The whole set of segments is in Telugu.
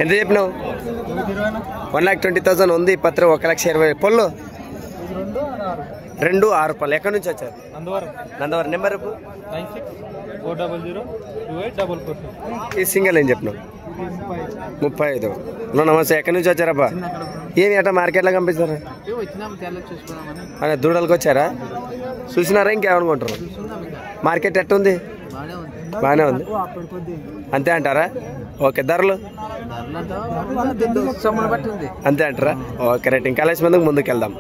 ఎంత చెప్పినావు? 1,20,000 ఉంది. పత్ర 1,20,000 పొల్లు 2 6 రూపాయలు. ఎక్కడి నుంచి వచ్చారు? నందవరం. నెంబర్ 96402844. ఈ సింగల్ ఏం చెప్పినావు? 35. నమస్తే. ఎక్కడి నుంచి వచ్చారబ్బా? ఏమి అట్లా మార్కెట్లో కనిపిస్తారా? అదే దూడలకు వచ్చారా? చూసినారా? ఇంకేమనుకుంటారు? మార్కెట్ ఎట్టుంది? బాగానే ఉంది అంతే అంటారా? ఓకే. ధరలు అంతే అంటారా? Okay right. ఇంకా కలిసి ముందుకు వెళ్దాం.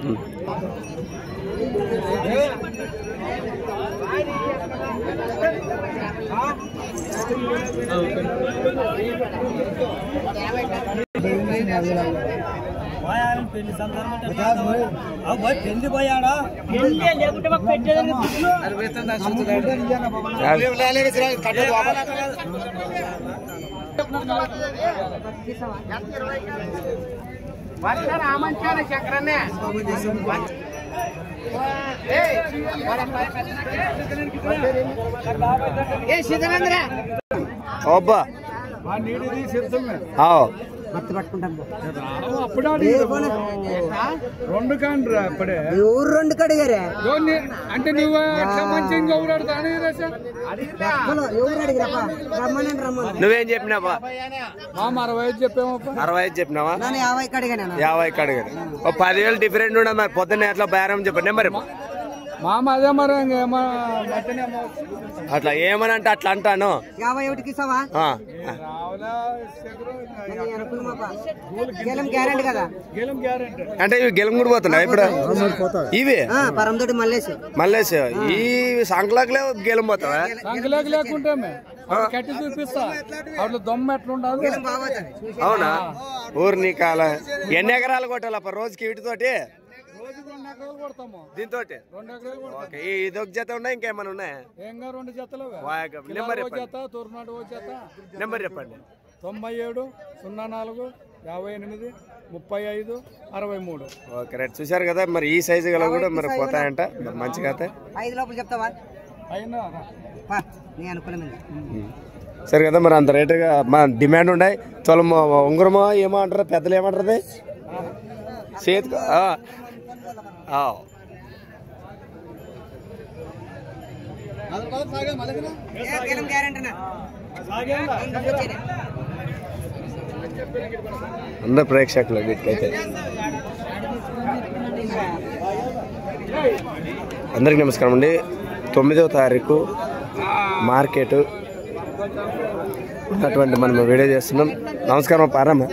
అబ్బా రెండు కడిగారే అంటే నువ్వు నువ్వేం చెప్పినావా? 65 చెప్పాము. 65 చెప్పినావా? 50 కడిగాను. 50 అడిగారు. 10,000 డిఫరెంట్ ఉండదు. మరి పొద్దున్న ఎట్లా బేరం చెప్పండి. నెంబర్ మామ అదే మరి అట్లా ఏమని అంటే అట్లా అంటాను. 51కి ఇస్తావా? అంటే ఇవి గెలం కూడా పోతున్నాయి ఇప్పుడు. ఇవి మల్లేసి ఈ సంకలాకులే గెలం పోతావా? సంకలాకి లేకుంటే కట్టి చూపిస్తా. అట్లా దొమ్మ ఎట్లుండదు. అవునా? ఊరిని కాల ఎన్ని ఎకరాలు కొట్టాల రోజుకి వీటితోటి? దీంతో ఇది ఒక జత ఉన్నాయి. ఇంకేమైనా ఉన్నాయా? 2 జతలు. నెంబర్ చెప్పండి. 97 04 58 35 63. Okay right. చూసారు కదా మరి ఈ సైజు గల కూడా మరి పోతాయంట. మంచిగా సరే కదా మరి అంత రేటుగా మా డిమాండ్ ఉన్నాయి. తొలమ ఉంగరమో ఏమో అంటారు పెద్దలు ఏమంటారు చేతికి. అందరు ప్రేక్షకులు వీటికైతే అందరికి నమస్కారం అండి. 9వ తారీఖు మార్కెట్ అటువంటి మనం వీడియో చేస్తున్నాం. నమస్కారం పారమ్మ.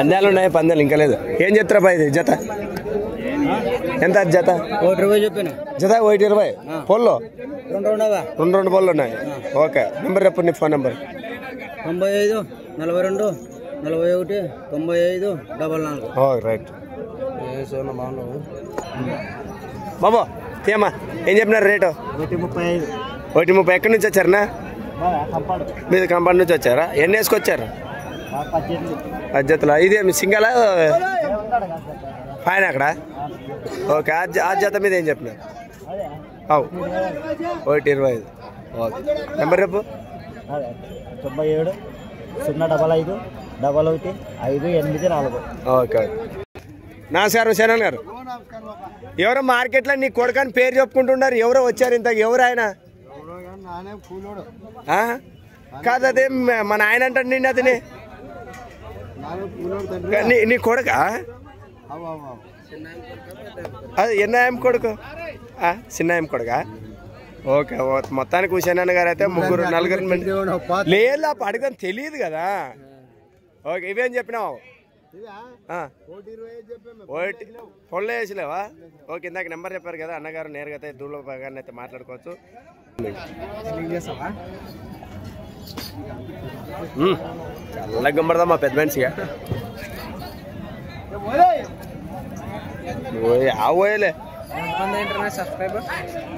అందాలు ఉన్నాయి. పందాలు ఇంకా లేదు. ఏం చెప్తారా బాయ్? ఇది జత ఎంత? జత 1 జత 120. పొల్లో 2 పొల్లు ఉన్నాయి. ఓకే. నెంబర్ చెప్పండి. Phone number 95 42 41 95 44. రైట్ బాబా. ఏమా ఏం చెప్పినారు రేటు? 135. 130. ఎక్కడి నుంచి వచ్చారనా? మీది కంపౌండ్ నుంచి వచ్చారా? ఎన్ని వేసుకొచ్చారు? 10 జతలా? ఇదేమి సింగలా పైన అక్కడ? ఓకే. ఆ జత మీద ఏం చెప్పినారు? 125. ఓకే. నెంబర్ రేపు 97 055 11 584. ఓకే. నమస్కారం శరణ్ గారు. ఎవరో మార్కెట్లో నీ కొడుకని పేరు చెప్పుకుంటున్నారు. ఎవరో వచ్చారు ఇంతకు. ఎవరు ఆయన? కాదు అదే మన ఆయన అంటాడు నిన్ను. అతని నీ కొడుక? అది ఎన్నాయం కొడుకు? చిన్నాయం కొడుకా? ఓకే. మొత్తానికి హుసేనన్న గారు అయితే 3 4 లేదు అడగని తెలియదు కదా. ఓకే. ఇవేం చెప్పినావు? పొల్ల వేసలేవా? ఓకే. ఇందాక నెంబర్ చెప్పారు కదా అన్నగారు. నేరుగా అయితే దూళ్ళ గారిని అయితే మాట్లాడుకోవచ్చు. చాలా గంబడదా మా పెద్ద మనిషిగా. పోయలే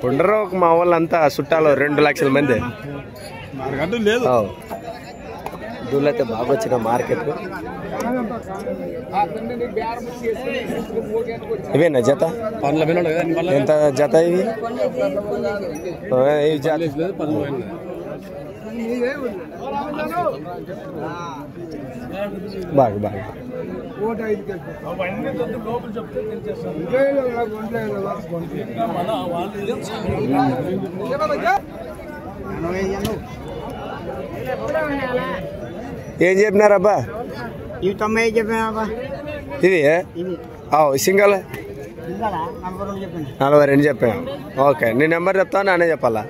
ఉండరు మా వాళ్ళంతా చుట్టాలు 2 లక్షల మంది. దూళ్ళు అయితే బాగా వచ్చిన మార్కెట్. ఇవేనా జత? ఎంత జత ఇవి? ఇవి జత బాగా బాగా ఏం చెప్పినారబ్బా? ఇవి 90 చెప్పినా. ఇది సింగల్ 42 చెప్పాను. ఓకే, నీ నెంబర్ చెప్తావు, నానే చెప్పాలా?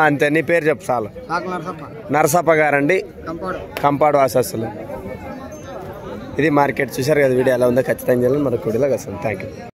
అంతే, నీ పేరు చెప్పు చాలు. నరసప్ప గారండి, కంపాడు వాసస్సులు. ఇది మార్కెట్ చూశారు కదా. వీడియో ఎలా ఉందో ఖచ్చితంగా చేయాలని మరొక వీడియోలో వస్తుంది. Thank you.